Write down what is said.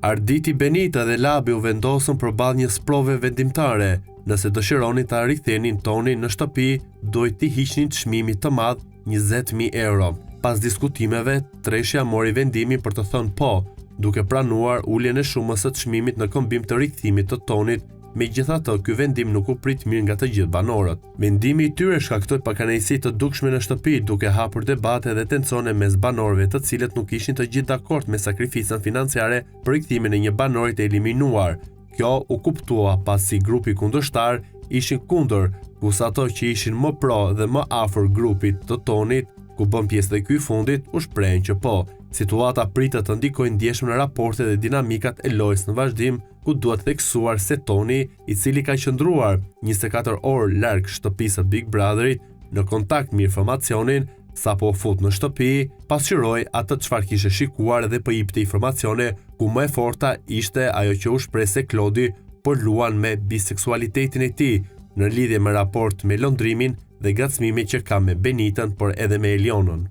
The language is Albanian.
Arditi Benita dhe Labi u vendosën përballë një sprove vendimtare. Nëse dëshironi ta rikthenin Tonin në shtëpi, duhet t'i hiqnin çmimin të madh 20.000 euro. Pas diskutimeve, Treshja mori vendimin për të thënë po, duke pranuar uljen e shumës së çmimit në kombim të rikthimit të Tonit. Megjithatë, ky vendim nuk u prit mirë nga të gjithë banorët. Vendimi i tyre shkaktoi pakënaqësi të dukshme në shtëpi, duke hapur debate dhe tensione mes banorëve, të cilët nuk ishin të gjithë dakord me sakrificën financiare për rikthimin e një banori të eliminuar. Kjo u kuptua pasi grupi kundërshtar ishin kundër, kurse ato që ishin më pro dhe më afër grupit të Tonit, ku bën pjesë dhe ky i fundit, u shprehen që po. Situata pritet të ndikojë ndjeshëm në raportet dhe dinamikat e lojës në vazhdim, ku duhet theksuar se Toni, i cili ka qëndruar 24 orë larg shtëpisë së Big Brotherit në kontakt me informacionin, sapo u fut në shtëpi, pasqyroi atë çfarë kishte shikuar dhe po jepte informacione, ku më e forta ishte ajo që u shpreh se Klodi po luan me biseksualitetin e tij në lidhje me raport me lëndrimin dhe ngacmimin që ka me Benitën, por edhe me Elionën.